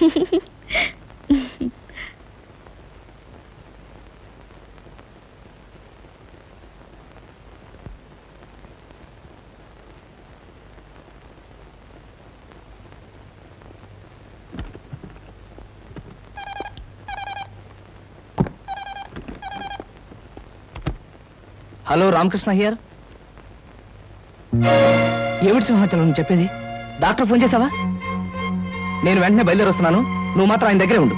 Hello Ramakrishna here. ఏమిటి సింహాచలం నువ్వు చెప్పేది? డాక్టర్ ఫోన్ చేసావా? నేను వెంటనే బయలుదేరి వస్తున్నాను, నువ్వు మాత్రం ఆయన దగ్గరే ఉండు.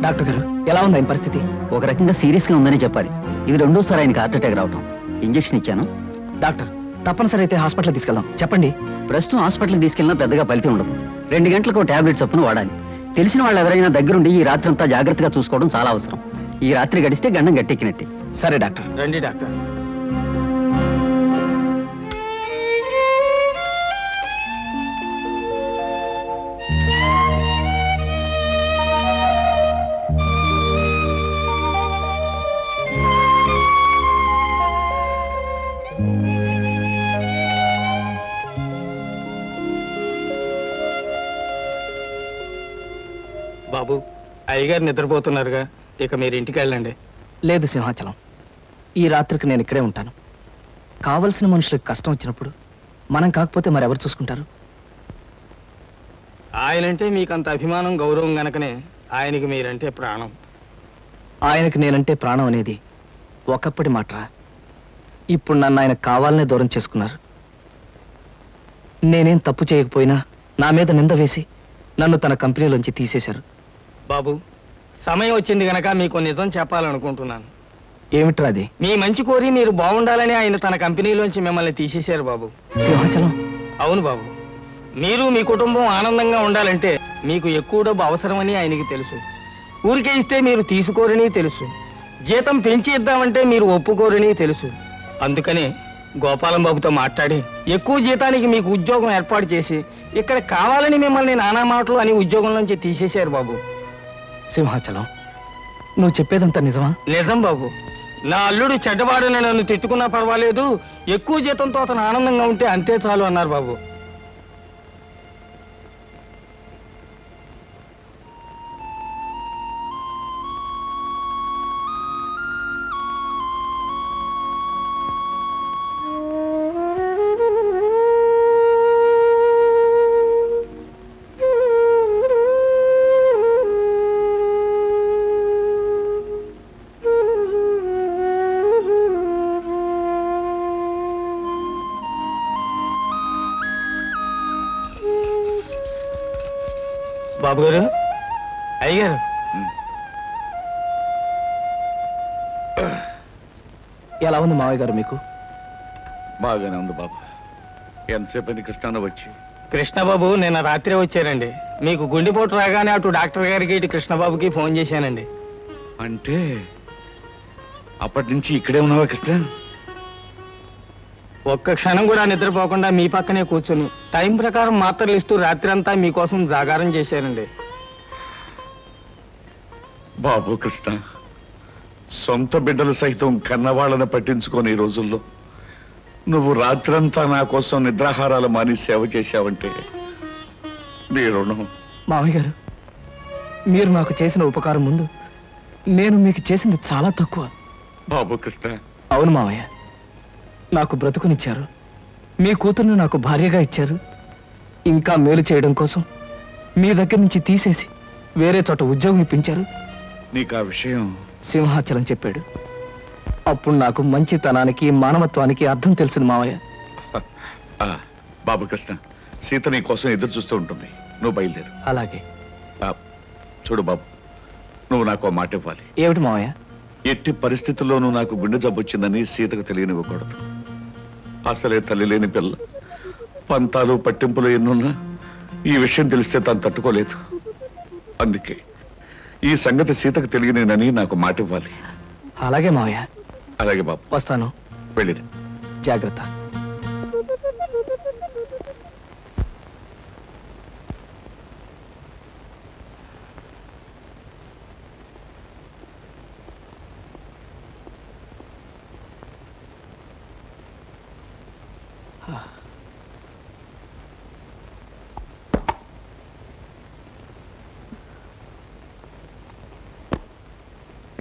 డాక్టర్ గారు, ఎలా ఉంది ఆయన పరిస్థితి? ఒక రకంగా సీరియస్ గా ఉందని చెప్పాలి. ఇది రెండోసారి ఆయనకి హార్ట్ అటాక్ రావటం. ఇంజెక్షన్ ఇచ్చాను. డాక్టర్, తప్పనిసరి అయితే హాస్పిటల్ తీసుకెళ్దాం. చెప్పండి. ప్రస్తుతం హాస్పిటల్కి తీసుకెళ్ళినా పెద్దగా ఫలితం ఉండదు. 2 గంటలకు టాబ్లెట్ చొప్పున వాడాలి. తెలిసిన వాళ్ళు ఎవరైనా దగ్గరుండి ఈ రాత్రి అంతా జాగ్రత్తగా చూసుకోవడం చాలా అవసరం. ఈ రాత్రి గడిస్తే గండం గట్టెక్కినట్టే. సరే డాక్టర్. రండి డాక్టర్. బాబు, అయ్యగారు నిద్రపోతున్నారుగా, ఇక మీరు ఇంటికి వెళ్ళండి. లేదు సింహాచలం, ఈ రాత్రికి నేను ఇక్కడే ఉంటాను. కావలసిన మనుషులకు కష్టం వచ్చినప్పుడు మనం కాకపోతే మరెవరు చూసుకుంటారు? ఆయనంటే మీకంత అభిమానం, గౌరవం గనకనే ఆయనకి మీరంటే ప్రాణం. ఆయనకి నేనంటే ప్రాణం అనేది ఒకప్పటి మాటరా. ఇప్పుడు నన్ను ఆయన కావాలనే దూరం చేసుకున్నారు. నేనేం తప్పు చేయకపోయినా నా మీద నింద వేసి నన్ను తన కంపెనీలోంచి తీసేశారు. బాబు, సమయం వచ్చింది గనక మీకు నిజం చెప్పాలనుకుంటున్నాను. ఏమిట్రా అది? మీ మంచి కోరి మీరు బాగుండాలని ఆయన తన కంపెనీలోంచి మిమ్మల్ని తీసేశారు బాబు. సింహాచలం. అవును బాబు, మీరు మీ కుటుంబం ఆనందంగా ఉండాలంటే మీకు ఎక్కువ డబ్బు అవసరమని ఆయనకి తెలుసు. ఊరికే ఇస్తే మీరు తీసుకోరని తెలుసు. జీతం పెంచి ఇద్దామంటే మీరు ఒప్పుకోరని తెలుసు. అందుకనే గోపాలం బాబుతో మాట్లాడి ఎక్కువ జీతానికి మీకు ఉద్యోగం ఏర్పాటు చేసి ఇక్కడ కావాలని మిమ్మల్ని నానా మాటలు అని ఉద్యోగంలోంచి తీసేశారు బాబు. సింహాచలం, నువ్వు చెప్పేదంతా నిజమా? నిజం బాబు. నా అల్లుడు చెడ్డవాడని నన్ను తిట్టుకున్నా పర్వాలేదు, ఎక్కువ జీతంతో అతను ఆనందంగా ఉంటే అంతే చాలు అన్నారు బాబు. బాబు గారు, అయ్యగారు, ఎలా ఉంది మావయ్య గారు మీకు? బాగానే ఉంది బాబు. ఎంతసేపు కృష్ణ వచ్చి? కృష్ణబాబు నిన్న రాత్రే వచ్చారండి. మీకు గుండెపోటు రాగానే అటు డాక్టర్ గారికి ఇటు కృష్ణబాబుకి ఫోన్ చేశానండి. అంటే అప్పటి నుంచి ఇక్కడే ఉన్నావా కృష్ణ? ఒక్క క్షణం కూడా నిద్రపోకుండా మీ పక్కనే కూర్చుని టైం ప్రకారం మాత్రలు ఇస్తూ రాత్రి అంతా మీకోసం జాగారం చేశారండి. బాబు కృష్ణ, సొంత బిడ్డలు సైతం కన్నవాళ్ళని పట్టించుకొని ఈ రోజుల్లో నువ్వు రాత్రంతా నా కోసం నిద్రాహారాలు మాని సేవ చేశావంటే నీ రుణం. మావయ్య గారు, మీరు నాకు చేసిన ఉపకారం ముందు నేను మీకు చేసింది చాలా తక్కువ. బాబు కృష్ణ. అవును మావయ్య, నాకు బ్రతుకునిచ్చారు, మీ కూతుర్ని నాకు భార్యగా ఇచ్చారు. ఇంకా మేలు చేయడం కోసం మీ దగ్గర నుంచి తీసేసి వేరే చోట ఉద్యోగం ఇప్పించారు. నీకు ఆ విషయం సింహాచలం చెప్పాడు. అప్పుడు నాకు మంచితనానికి మానవత్వానికి అర్థం తెలిసింది మావయ్య. బాబు కృష్ణ, సీత నీ కోసం ఎదురు చూస్తూ ఉంటుంది, నువ్వు బయలుదేరు. అలాగే. చూడు బాబు, నువ్వు నాకు మాట ఇవ్వాలి. ఏమిటి మావయ్య? ఎట్టి పరిస్థితుల్లోనూ నాకు గుండె జబ్బు వచ్చిందని సీతకు తెలియనివ్వకూడదు. అసలే తల్లి లేని పిల్ల, పంతాలు పట్టింపులు ఎన్నున్నా ఈ విషయం తెలిస్తే తను తట్టుకోలేదు. అందుకే ఈ సంగతి సీతకు తెలియనేనని నాకు మాట ఇవ్వాలి. అలాగే మావయ్య. అలాగే బాబు, వస్తాను. వెళ్ళిరా. జాగ్రత్త.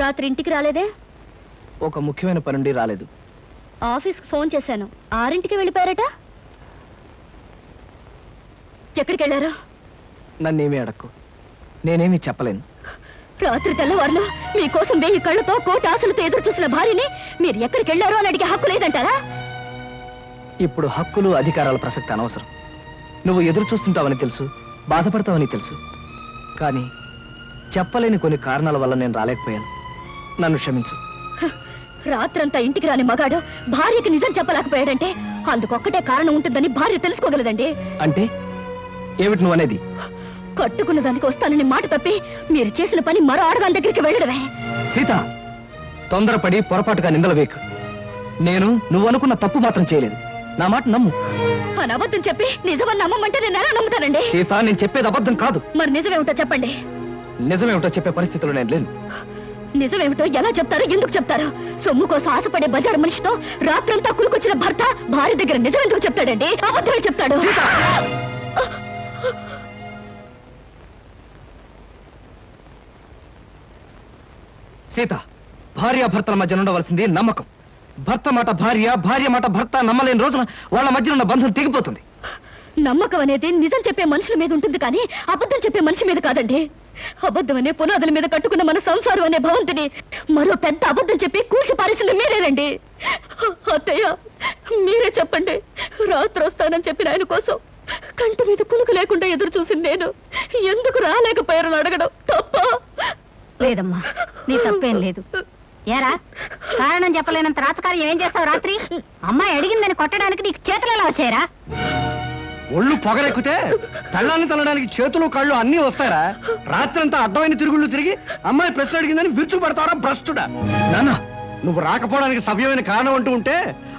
రాత్రి ఇంటికి రాలేదే? ఒక ముఖ్యమైన పనుండి రాలేదు. ఆఫీస్కి ఫోన్ చేశాను, 6ంటికి వెళ్ళిపోయారట. ఎక్కడికి వెళ్ళారు? నన్నేమీ అడక్కు, నేనేమీ చెప్పలేను. రాత్రి తెల్లవారులు మీకోసం 1000 కళ్ళతో కోటి ఆశలతో ఎదురు చూసిన భార్యని మీరు ఎక్కడికి వెళ్ళారో అని అడిగే హక్కు లేదంటారా? ఇప్పుడు హక్కులు అధికారాల ప్రసక్తి అనవసరం. నువ్వు ఎదురు చూస్తుంటావని తెలుసు, బాధపడతావని తెలుసు. కానీ చెప్పలేని కొన్ని కారణాల వల్ల నేను రాలేకపోయాను. నన్ను క్షమించు. రాత్రంతా ఇంటికి రాని మగాడు భార్యకి నిజం చెప్పలేకపోయాడంటే అందుకొక్కటే కారణం ఉంటుందని భార్య తెలుసుకోగలదండి. అంటే ఏమిటి నువ్వు అనేది? కట్టుకున్న దానికి వస్తానని మాట తప్పి మీరు చేసిన పని మరో ఆడదాని దగ్గరికి వెళ్ళడమే. సీత, తొందరపడి పొరపాటుగా నిందలు వేకు. నేను నువ్వు అనుకున్న తప్పు మాత్రం చేయలేదు. నా మాట నమ్ము. అని అబద్ధం చెప్పి నిజమని నమ్మమంటే నేను ఎలా నమ్ముతానండి? సీత, నేను చెప్పేది అబద్ధం కాదు. మరి నిజమేమిటో చెప్పండి. నిజమేమిటో చెప్పే పరిస్థితిలో నేను లేను. నిజమేమిటో ఎలా చెప్తారు, ఎందుకు చెప్తారు? సొమ్ము కోసం ఆశపడే బజారు మనిషితో రాత్రంతా కులుకొచ్చిన భర్త భార్య దగ్గర నిజం ఎందుకు చెప్తాడండి? అబద్ధమే చెప్తాడు. సీత, భార్యాభర్తల మధ్య ఉండవలసింది నమ్మకం. భర్త మాట భార్య, భార్య మాట భర్త నమ్మలేని రోజున వాళ్ళ మధ్య ఉన్న బంధం తెగిపోతుంది. నమ్మకం అనేది నిజం చెప్పే మనుషుల మీద ఉంటుంది కానీ అబద్ధం చెప్పే మనిషి మీద కాదండి. అబద్ధం అనే పునాదుల మీద కట్టుకున్న మన సంసారం అనే భవంతిని మరో పెద్ద అబద్ధం చెప్పి కూల్చి పారేసింది మీరేనండి. అత్తయ్య, మీరే చెప్పండి. రాత్రి వస్తానని చెప్పిన ఆయన కోసం కంటి మీద కులుకు లేకుండా ఎదురు చూసింది నేను ఎందుకు రాలేకపోయారని అడగడం తప్ప? లేదమ్మా, నీ తప్పేం లేదు. ఏరా, కారణం చెప్పలేనంత రాతకార్యం ఏం చేస్తావు? రాత్రి అమ్మాయి అడిగిందని కొట్టడానికి నీకు చేతులు ఎలా వచ్చాయరా? ఒళ్ళు పొగరెక్కితే తల్లాన్ని తల్లడానికి చేతులు కళ్ళు అన్నీ వస్తారా? రాత్రంతా అడ్డమైన తిరుగుళ్ళు తిరిగి అమ్మాయి ప్రశ్న అడిగిందని విరుచు పడతారా భ్రష్టుడా? నాన్న, నువ్వు రాకపోవడానికి సవ్యమైన కారణం అంటూ ఉంటే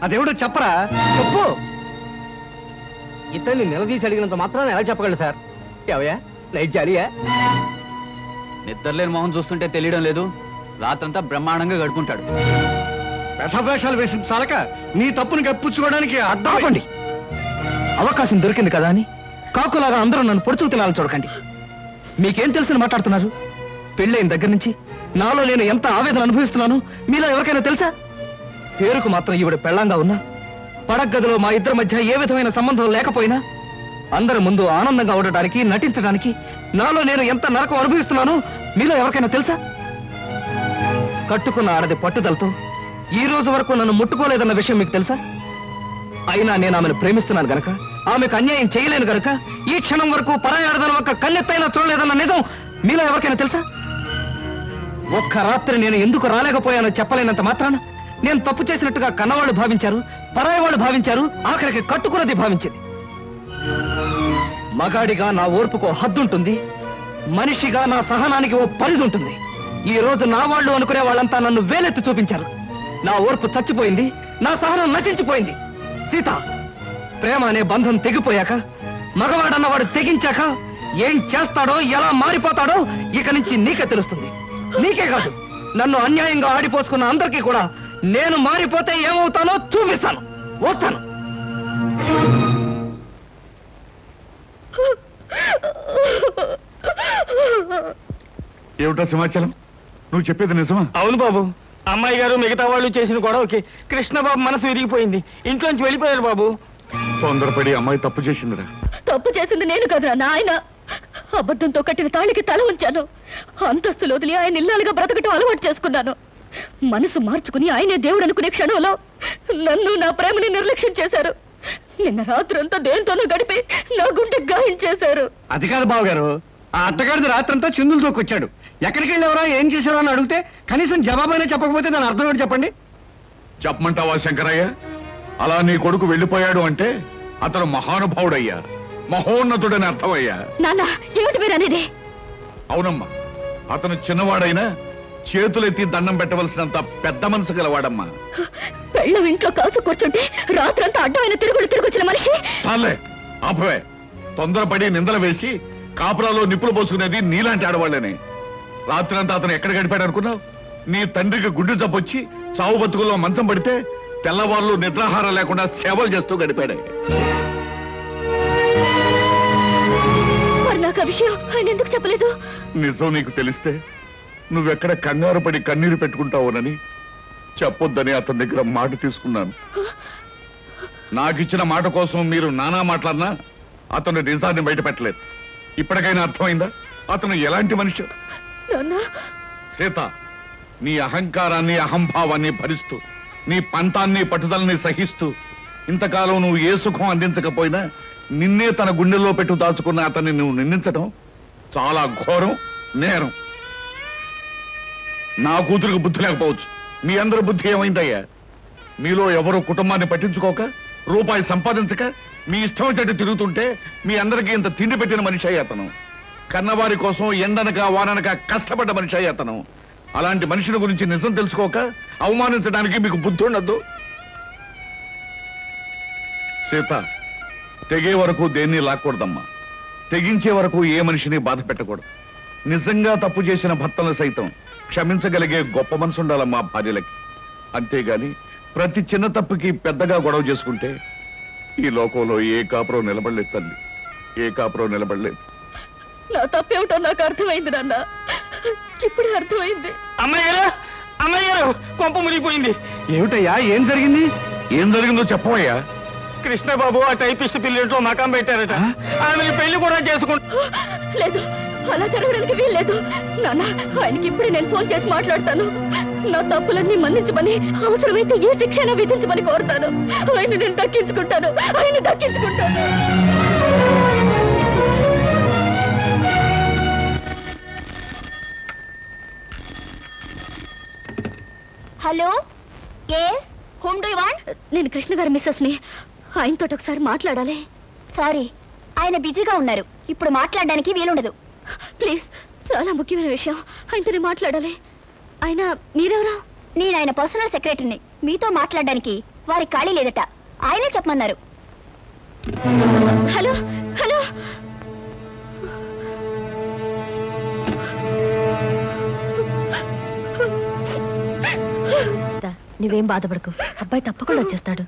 అదేవిడో చెప్పరా? చెప్పు. ఇతన్ని నిలదీసి అడిగినంత మాత్రాన్ని ఎలా చెప్పగలరు సార్? ఎవయా నైట్ జాలియా? నిద్రలేని మొహం చూస్తుంటే తెలియడం లేదు. రాత్రంతా బ్రహ్మాండంగా గడుపుకుంటాడు. వ్యధవేషాలు వేసిన చాలక నీ తప్పును కప్పించుకోవడానికి ఆపండి. అవకాశం దొరికింది కదా అని కాకులాగా అందరూ నన్ను పొడుచుకు తినాలని చూడకండి. మీకేం తెలిసిన మాట్లాడుతున్నారు? పెళ్ళైన దగ్గర నుంచి నాలో నేను ఎంత ఆవేదన అనుభవిస్తున్నాను మీలో ఎవరికైనా తెలుసా? పేరుకు మాత్రం ఈవిడ పెళ్ళంగా ఉన్నా, పడగదిలో మా ఇద్దరి మధ్య ఏ విధమైన సంబంధం లేకపోయినా అందరి ముందు ఆనందంగా ఉండడానికి, నటించడానికి నాలో నేను ఎంత నరకం అనుభవిస్తున్నానో మీలో ఎవరికైనా తెలుసా? కట్టుకున్న ఆడది పట్టుదలతో ఈ రోజు వరకు నన్ను ముట్టుకోలేదన్న విషయం మీకు తెలుసా? అయినా నేను ఆమెను ప్రేమిస్తున్నాను గనక, ఆమెకు అన్యాయం చేయలేను గనక ఈ క్షణం వరకు పరాయి ఆడదాని ఒక్క కన్నెత్తైనా చూడలేదన్న నిజం మీలో ఎవరికైనా తెలుసా? ఒక్క రాత్రి నేను ఎందుకు రాలేకపోయానో చెప్పలేనంత మాత్రాన నేను తప్పు చేసినట్టుగా కన్నవాళ్ళు భావించారు, పరాయి వాళ్ళు భావించారు, ఆఖరికి కట్టుకున్నది భావించింది. మగాడిగా నా ఓర్పుకు హద్దుంటుంది, మనిషిగా నా సహనానికి ఓ పరిధి ఉంటుంది. ఈ రోజు నా వాళ్ళు అనుకునే వాళ్ళంతా నన్ను వేలెత్తి చూపించారు. నా ఓర్పు చచ్చిపోయింది, నా సహనం నశించిపోయింది. సీత, ప్రేమ అనే బంధం తెగిపోయాక, మగవాడన్నవాడు తెగించాక ఏం చేస్తాడో, ఎలా మారిపోతాడో ఇక నుంచి నీకే తెలుస్తుంది. నీకే కాదు, నన్ను అన్యాయంగా ఆడిపోసుకున్న అందరికీ కూడా నేను మారిపోతే ఏమవుతానో చూపిస్తాను. వస్తాను. ఏమిటా సమాచారం? నువ్వు చెప్పేది నిజమా? అవును బాబు. అమ్మాయి గారు మిగతా వాళ్ళు చేసిన గొడవకి కృష్ణబాబు మనసు విరిగిపోయింది. ఇంట్లోంచి వెళ్ళిపోయారు బాబు. తొందరపడి అమ్మాయి తప్పు చేసిందిరా. తప్పు చేసింది నేను కదా నాయన. అబద్ధంతో కట్టిన తాళికి తల ఉంచాను. అంతస్తులు వదిలి ఆయన ఇల్లాలుగా బ్రతకటం అలవాటు చేసుకున్నాను. మనసు మార్చుకుని ఆయనే దేవుడు అనుకునే క్షణంలో నన్ను, నా ప్రేమని నిర్లక్ష్యం చేశారు. నిన్న రాత్రంతా దేంతోనూ గడిపి నా గుండె గాయం చేశారు. అది కాదు బావగారు, ఆ అత్తగారిది రాత్రంతా చిందులు తోకొచ్చాడు. ఎక్కడికి వెళ్ళేవరా, ఏం చేశారో అని అడిగితే కనీసం జవాబైనా చెప్పకపోతే దాని అర్థం ఏంటి చెప్పండి? చెప్పమంటావా శంకరయ్య? అలా నీ కొడుకు వెళ్ళిపోయాడు అంటే అతను మహానుభావుడయ్యా, మహోన్నతుడని అర్థమయ్యా. నాన్న, ఏమిటి మీరు అనేది? అవునమ్మా, అతను చిన్నవాడైనా చేతులెత్తి దండం పెట్టవలసినంత పెద్ద మనసు గలవాడమ్మా. పెళ్ళం ఇంట్లో కాల్చు కూర్చుంటే రాత్రంతా అడ్డమైన తిరుగులు తిరిగొచ్చిన మనిషి. చాలే, ఆపవే. తొందరపడి నిందలు వేసి కాపురాలో నిప్పులు పోసుకునేది నీలాంటి ఆడవాళ్ళని. రాత్రంతా అతను ఎక్కడ గడిపాడు అనుకున్నావు? నీ తండ్రికి గుడ్డు జబ్బొచ్చి చావు బతుకుల్లో మంచం పడితే తెల్లవాళ్ళు నిద్రాహారం లేకుండా సేవలు చేస్తూ గడిపాడు. మరి నాకు ఆ విషయం ఆయన ఎందుకు చెప్పలేదు? నిజం నీకు తెలిస్తే నువ్వెక్కడ కంగారు పడి కన్నీరు పెట్టుకుంటావునని చెప్పొద్దని అతని దగ్గర మాట తీసుకున్నాను. నాకిచ్చిన మాట కోసం మీరు నానా మాట్లాడినా అతను నిజాన్ని బయట పెట్టలేదు. ఇప్పటికైనా అర్థమైందా అతను ఎలాంటి మనిషి? సీత, నీ అహంకారాన్ని అహంభావాన్ని భరిస్తూ నీ పంతాన్ని పట్టుదలని సహిస్తూ ఇంతకాలం నువ్వు ఏ సుఖం అందించకపోయినా నిన్నే తన గుండెల్లో పెట్టు దాచుకున్న అతన్ని నువ్వు నిందించడం చాలా ఘోరం, నేరం. నా కూతురికి బుద్ధి లేకపోవచ్చు, మీ అందరి బుద్ధి ఏమైందయ్యా? మీలో ఎవరు కుటుంబాన్ని పట్టించుకోక రూపాయి సంపాదించక మీ ఇష్టం వచ్చేట్టు తిరుగుతుంటే మీ అందరికీ ఇంత తిండి పెట్టిన మనిషి అయ్యి అతను. కన్నవారి కోసం ఎండనక వాననక కష్టపడ్డ మనిషి అయ్యి అతను. అలాంటి మనిషిని గురించి నిజం తెలుసుకోక అవమానించడానికి మీకు బుద్ధి ఉండద్దు. సీత, తెగే వరకు దేన్ని లాక్కూడదమ్మా. తెగించే వరకు ఏ మనిషిని బాధ పెట్టకూడదు. నిజంగా తప్పు చేసిన భర్తను సైతం క్షమించగలిగే గొప్ప మనసు ఉండాలమ్మా భార్యలకి. అంతేగాని ప్రతి చిన్న తప్పుకి పెద్దగా గొడవ చేసుకుంటే ఈ లోకంలో ఏ కాపురం నిలబడలేదు తల్లి, ఏ కాపురం నిలబడలేదు. నా తప్పేమిటో నాకు అర్థమైంది నాన్న, ఇప్పుడే అర్థమైంది. అమ్మాయి గారు కొంప మునిగిపోయింది. ఏమిటయ్యా, ఏం జరిగింది? ఏం జరిగిందో చెప్పవయ్యా. కృష్ణబాబు ఆ టైపిస్ట్ పిల్లలతో మకాం పెట్టారట. ఆమె పెళ్లి కూడా చేసుకుంటా. లేదు, అలా జరగడానికి వీల్లేదు నాన్న. ఆయనకి ఇప్పుడే నేను ఫోన్ చేసి మాట్లాడతాను. నా తప్పులన్నీ మన్నించమని, అవసరమైతే ఏ శిక్షణ విధించమని కోరుతాను. ఆయన నేను దక్కించుకుంటాను, ఆయన దక్కించుకుంటాను. Hello, yes, whom do you want? నేను కృష్ణ గారి మిస్సెస్ ని. ఆయనతో ఒకసారి మాట్లాడాలి. సారీ, ఆయన బిజీగా ఉన్నారు, ఇప్పుడు మాట్లాడడానికి వీలుండదు. ప్లీజ్, చాలా ముఖ్యమైన విషయం, ఆయనతో మాట్లాడాలి. ఆయన మీరెవరా? నేను ఆయన పర్సనల్ సెక్రటరీని. మీతో మాట్లాడడానికి వారి ఖాళీ లేదట, ఆయనే చెప్పమన్నారు. హలో హలో, నువ్వేం బాధపడకు, అబ్బాయి తప్పకుండా వచ్చేస్తాడు.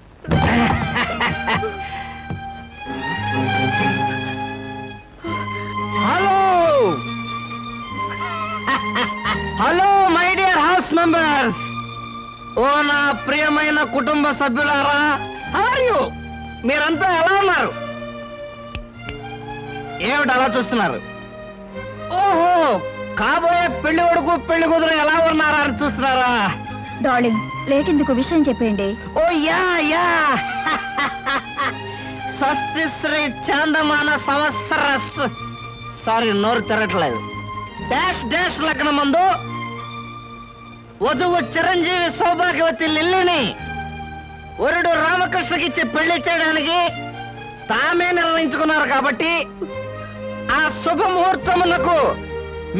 Hello hello my dear house members, ఓ నా ప్రియమైన కుటుంబ సభ్యులారా, హౌ ఆర్ యు? మీరంతా ఎలా ఉన్నారు? ఏమిటి అలా చూస్తున్నారు? ఓహో, కాబోయే పెళ్లి కొడుకు పెళ్లి కూతురు ఎలా ఉన్నారా అని చూస్తున్నారా? డార్లింగ్, లేట్ ఎందుకు, విషయం చెప్పండి. ఓ యా యా స్వస్తి శ్రీ చాందమాన సంవత్సరస్, సారీ నోరు తిరగట్లేదు, డాష్ డాష్ లగ్నం మందు వధువు చిరంజీవి సౌభాగ్యవతి లిల్లిని వరుడు రామకృష్ణకిచ్చి పెళ్లి చేయడానికి తామే నిర్ణయించుకున్నారు. కాబట్టి ఆ శుభముహూర్తమునకు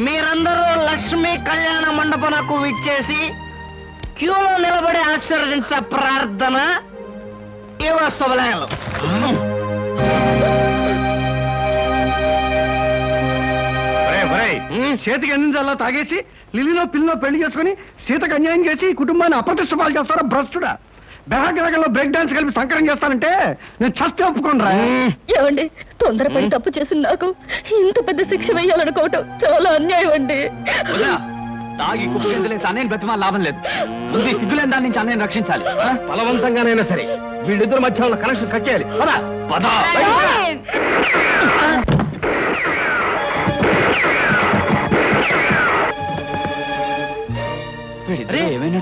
మీరందరూ లక్ష్మీ కళ్యాణ మండపనకు విచ్చేసి క్యూలో నిలబడి ఆశీర్వదించ ప్రార్థన. ఇవో శుభలేఖలు. చేతికి అందించాలా తాగేసి లిల్లిలో పిల్లలో పెళ్లి చేసుకుని సీతకు అన్యాయం చేసి ఈ కుటుంబాన్ని అప్రతిష్ట పాలు చేస్తారా భ్రష్టుడా? బెహగ్రగంలో బ్రేక్ డాన్స్ కలిపి సంకరం చేస్తానంటే నేను చస్తే ఒప్పుకోనరా. ఏమండి, తొందరపడి తప్పు చేసిన నాకు ఇంత పెద్ద శిక్ష వేయాలనుకోవటం చాలా అన్యాయం అండి. తాగి కుప్పలేని అన్నయ్యని బ్రతిమా లాభం లేదు. ముందు సిగ్గులేని దాని నుంచి అన్నయ్యని రక్షించాలి. బలవంతంగానైనా సరే వీళ్ళిద్దరి మధ్య ఉన్న కనెక్షన్ కట్ చేయాలి. పద పద.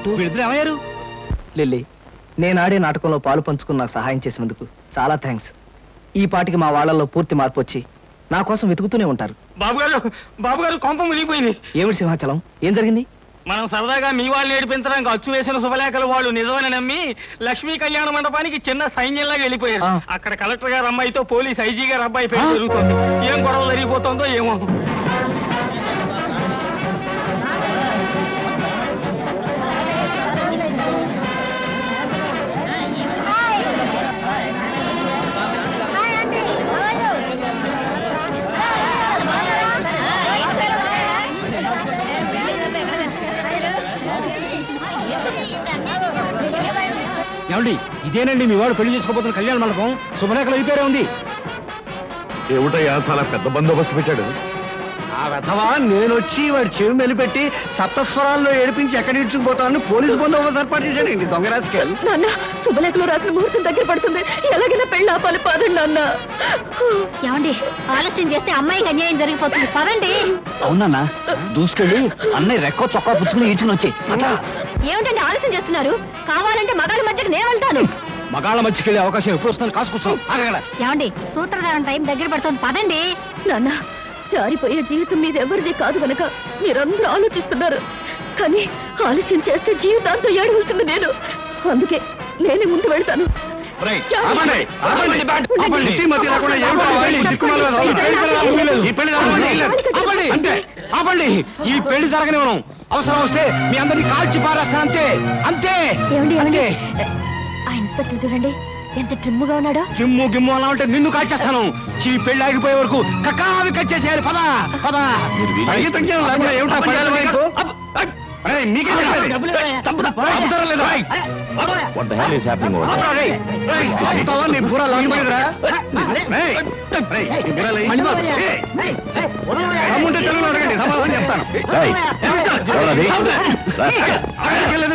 వీళ్ళిద్దరు ఏమయ్యారు? లిల్లీ, నేను ఆడే నాటకంలో పాలు పంచుకుని నాకు సహాయం చేసినందుకు చాలా థ్యాంక్స్. ఈ పాటికి మా వాళ్ళల్లో పూర్తి మార్పు వచ్చి నా కోసం వెతుకుతూనే ఉంటారు. బాబుగారు కొంప మునిగిపోయింది. ఏమిటి సింహాచలం, ఏం జరిగింది? మనం సరదాగా మీ వాళ్ళు ఏడిపించడానికి అచ్చు వేసిన శుభలేఖలు వాళ్ళు నిజమని నమ్మి లక్ష్మీ కళ్యాణ మండపానికి చిన్న సైన్యంలాగా వెళ్ళిపోయారు. అక్కడ కలెక్టర్ గారు అమ్మాయితో పోలీస్ ఐజీ గారు అబ్బాయి పేరు జరుగుతుంది. ఏం గొడవ జరిగిపోతుందో ఏమో. ఏమండి, ఇదేనండి మీ వాడు పెళ్లి చేసుకోబోతున్న కళ్యాణ మండపం. శుభలేఖలు ఈ పేరే ఉంది. ఏమిటయ్యా, చాలా పెద్ద బందోబస్తు పెట్టాడు. ఆ వెధవా నేనొచ్చి వాడి చెవి మెలిపెట్టి సప్తస్వరాల్లో ఏడిపించి ఎక్కడ ఇడ్చుకుపోతానని పోలీసు బందోబస్తు ఏర్పాటు చేశాడండి దొంగ రాజకీయాలు. నాన్న శుభలేఖలో రాసిన ముహూర్తం దగ్గర పడుతుంది, ఎలాగైనా పెళ్ళి ఆపాలి, పదండి నాన్న. ఏమండి ఆలస్యం చేస్తే అమ్మాయికి అన్యాయం జరిగిపోతుంది, పదండి. అవునన్నా, దూసుకెళ్ళి అన్నయ్య రెక్కో చొక్కా పుచ్చుకుని ఈడ్చుకుని వచ్చి. ఏమిటండి ఆలస్యం చేస్తున్నారు? కావాలంటే మగాళ్ళ మధ్యకి నేను వెళ్తాను. మగాళ్ళ మధ్యకి వెళ్ళే అవకాశం ఎప్పుడు వస్తుందని కాసుకొచ్చాం. ఏమండి సూత్రధారణ టైం దగ్గర పడుతుంది, పదండి. నాన్న జారిపోయే జీవితం మీద ఎవరిది కాదు కనుక మీరందరూ ఆలోచిస్తున్నారు, కానీ ఆలస్యం చేస్తే జీవితాంతం ఏడవలసింది నేను. అందుకే నేనే ముందు వెళ్తాను. ఆపండి, ఈ పెళ్లి జరగనివ్వను. అవసరం వస్తే మీ అందరినీ కాల్చి పారేస్తాను, అంతే అంతే. ఏమండి ఆ ఇన్స్పెక్టర్ చూడండి ఎంత ట్రిమ్ముగా ఉన్నాడో. గిమ్ము గిమ్ము అలా ఉంటే నిన్ను కాల్చేస్తాను. ఈ పెళ్లి ఆగిపోయే వరకు కక్కావి కచ్చేసేయాలి. పద పద.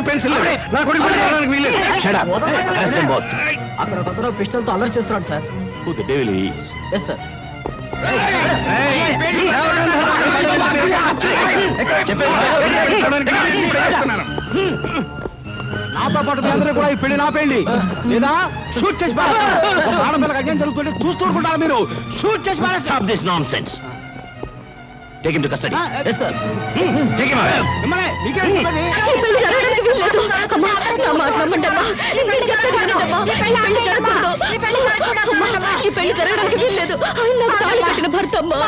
పెన్సిల్ నా కొడుకు వీలేదు. అక్కడ పిస్టల్తో అల్లరి చేస్తున్నాడు సార్. నాతో పాటు మీ అందరూ కూడా ఈ పెళ్లి నాపేయండి, లేదా షూట్ చేసి ఆడపిల్లకి అన్యాయం జరుగుతుంటే చూస్తూ ఊరుకుంటారా మీరు? షూట్ చేసి Stop this nonsense. Take him to custody. Yes, sir. Take him away. ఈ పెళ్లి జరగడానికి వీల్లేదు. అమ్మా నా మాట నమ్మండి అమ్మా, నేను చెప్పేది వినండి అమ్మా. ఈ పెళ్లి జరగకూడదు. అమ్మా, ఈ పెళ్లి జరగడానికి వీల్లేదు. ఆయన నాకు తాళి కట్టిన భర్త అమ్మా.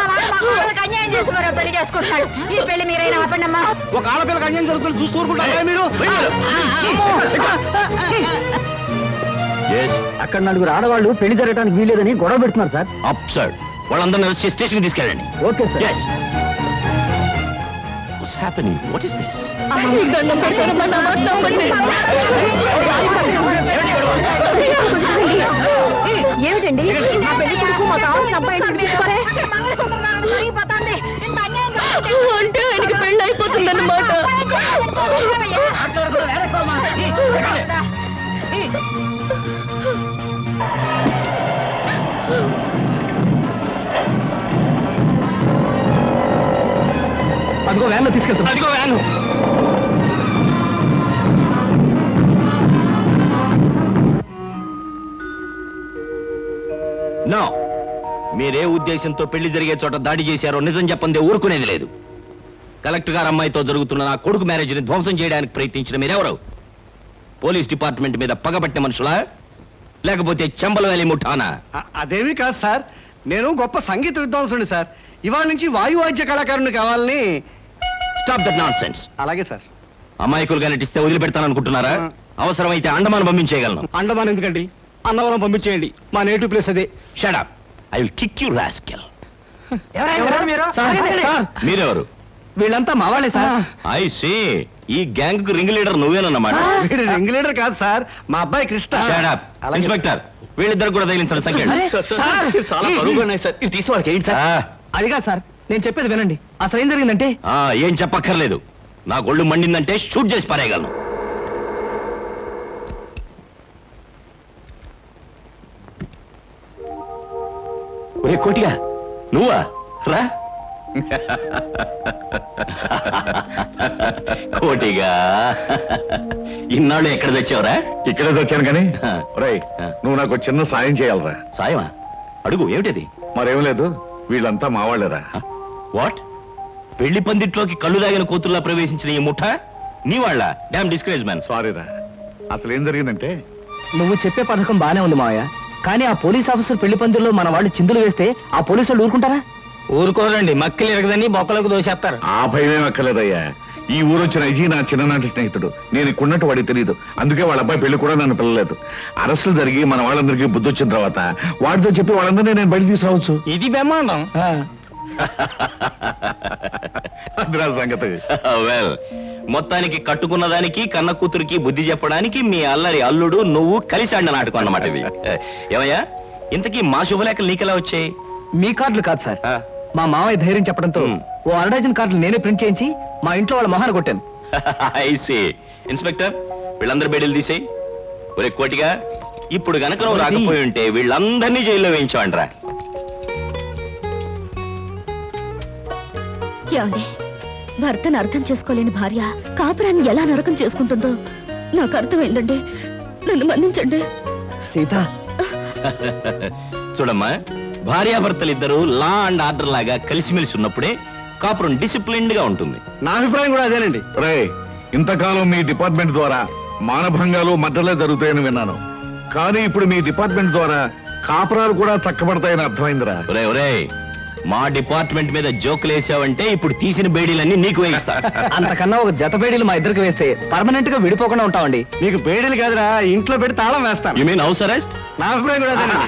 అన్యాయం చేసి మరో పెళ్లి చేసుకుంటాడు. ఈ పెళ్లి మీరైనా ఆపండి అమ్మా. ఒక ఆడపిల్లకి అన్యాయం జరుగుతుంటే చూస్తూ ఊరుకుంటారా మీరు? Yes. అక్కడ నలుగురు ఆడవాళ్ళు పెళ్లి జరగడానికి వీలేదని గొడవ పెడుతున్నారు సార్. Absurd. వాళ్ళందరినీ అరెస్ట్ చేసి స్టేషన్కి తీసుకెళ్ళండి. Okay sir. Yes. What's happening? What is this? మీకు దండం పెడతానమ్మా, నా మాట నమ్మండి. ఏమిటండి ఆ పెళ్లి కొడుకు మా కావాల్సిన అబ్బాయి తీసుకోరే అంటే ఆయనకి పెళ్ళి అయిపోతుందన్నమాట. అదిగో వ్యాన్లో తీసుకెళ్తాను. అదిగో వ్యాను. No. మీరే ఉద్దేశంతో పెళ్లి జరిగే చోట దాడి చేశారో నిజం చెప్పందే ఊరుకునేది లేదు. కలెక్టర్ గారు అమ్మాయితో జరుగుతున్న నా కొడుకు మ్యారేజ్ని ధ్వంసం చేయడానికి ప్రయత్నించిన మీరెవరు? పోలీస్ డిపార్ట్మెంట్ మీద పగబట్టిన మనుషులా, లేకపోతే చంబల వ్యాలీ ముఠానా? అదేమీ కాదు సార్, నేను గొప్ప సంగీత విద్వాంసుని సార్. ఇవాళ నుంచి వాయువాద్య కళాకారుని కావాలని. Stop that nonsense. అలాగే సార్. అమాయకులుగా నటిస్తే వదిలిపెడతాననుకుంటున్నారా? అవసరమైతే అండమాన్ పంపించేయగలను. అండమాన్ ఎందుకండి, అన్నవరం పంపించేయండి, మా నేటివ్ ప్లేస్ అదే. Shut up. I will kick you, rascal. Sir మీరెవరు? వీళ్ళంతా మా వాళ్ళే సార్. I see. ఈ గ్యాంగ్ కు రింగ్ లీడర్ నువ్వేనన్నమాట. వీడు రింగ్ లీడర్ కాదు సార్, మా అబ్బాయి కృష్ణ. Shut up. అలాగే. ఇన్స్పెక్టర్, వీళ్ళిద్దరు కూడా తగిలించండి సంఖ్య. చాలా బరువుగా ఉన్నాయి సార్, ఇది తీసి వాళ్ళకి ఏంటి సార్? అదిగా సార్, నేను చెప్పేది వినండి. అసలు ఏం జరిగిందంటే ఏం చెప్పక్కర్లేదు. నా గొళ్ళు మండిందంటే షూట్ చేసి పారేయగలను. ఒరే కోటిగా, నువ్వా? రా. కోటిగా, ఇన్నాళ్ళు ఎక్కడ తెచ్చావురా? ఇక్కడే వచ్చాను కానీ రేయ్, నువ్వు నాకు చిన్న సాయం చేయాలరా. సాయమా? అడుగు. ఏమిటది? మరేం లేదు, వీళ్ళంతా మావాళ్ళేరా. వాట్? పెళ్లి పందిట్లోకి కళ్ళు దాగిన కూతుర్లా ప్రవేశించిన ఈ ముఠ నీ వాళ్ళ? Damn discourage man. సారీరా, అసలు ఏం జరిగిందంటే నువ్వు చెప్పే పథకం బానే ఉంది మావయ్య, కానీ ఆ పోలీస్ ఆఫీసర్ పెళ్లి పందిరిలో మన వాళ్ళు చిందులు వేస్తే ఆ పోలీసు వాళ్ళు ఊరుకుంటారా? ఊరుకోరండి, మక్కలు ఎరగదని బొక్కలకు దోసేస్తారు. ఆ భయమేం అక్కర్లేదయ్యా. ఈ ఊరొచ్చిన అజీ నా చిన్ననాటి స్నేహితుడు, నేను ఇక్కడున్నట్టు వాడికి తెలియదు. అందుకే వాళ్ళ అబ్బాయి పెళ్లి కూడా నన్ను పిల్లలేదు. అరెస్టులు జరిగి మన వాళ్ళందరికీ బుద్ధి వచ్చిన తర్వాత వాడితో చెప్పి వాళ్ళందరినీ నేను బయట తీసుకురావచ్చు. ఇది బ్రహ్మాండం. అదిరా సంగతి. వెల్, మొత్తానికి కట్టుకున్న దానికి కన్న కూతురికి బుద్ధి చెప్పడానికి మీ అల్లరి అల్లుడు నువ్వు కలిసి ఆడిన నాటకం అన్నమాట ఇది. ఏమయ్యా, ఇంతకీ మా శుభలేఖలు నీకెలా వచ్చాయి? మీ కార్డులు కాదు సార్, మా మామయ్య ధైర్యం చెప్పడంతో ఓ అరడజన్ కార్డులు నేనే ప్రింట్ చేయించి మా ఇంట్లో వాళ్ళ మొహాన్ని కొట్టాను. ఐసీ. ఇన్స్పెక్టర్, వీళ్ళందరూ బెడీలు తీసేయి. ఒరే కోటిగా, ఇప్పుడు గనక నువ్వు రాకపోయి ఉంటే వీళ్ళందరినీ జైల్లో వేయించావంట్రా. ఏమండి, భర్తను అర్థం చేసుకోలేని భార్య కాపురాన్ని ఎలా నరకం చేసుకుంటుందో నాకు అర్థమైందండి. నన్ను మన్నించండి. సీత, చూడమ్మా, భార్యాభర్తలిద్దరూ లా అండ్ ఆర్డర్ లాగా కలిసిమెలిసి ఉన్నప్పుడే కాపురం డిసిప్లిన్డ్ గా ఉంటుంది. నా అభిప్రాయం కూడా అదేనండి. రే, ఇంతకాలం మీ డిపార్ట్మెంట్ ద్వారా మానభంగాలు మద్దలే జరుగుతాయని విన్నాను, కానీ ఇప్పుడు మీ డిపార్ట్మెంట్ ద్వారా కాపురాలు కూడా చక్కబడతాయని అర్థమైందిరా. ఒరే ఒరే, మా డిపార్ట్మెంట్ మీద జోకులు వేసావంటే ఇప్పుడు తీసిన బేడీలన్నీ నీకు వేయిస్తా. అంతకన్నా ఒక జత బేడీలు మా ఇద్దరికి వేస్తే పర్మనెంట్ గా విడిపోకుండా ఉంటామండి. నీకు బేడీలు కాదురా, ఇంట్లో పెట్టి తాళం వేస్తాను. You mean house arrest? నా అభిప్రాయం కూడా అదేనండి.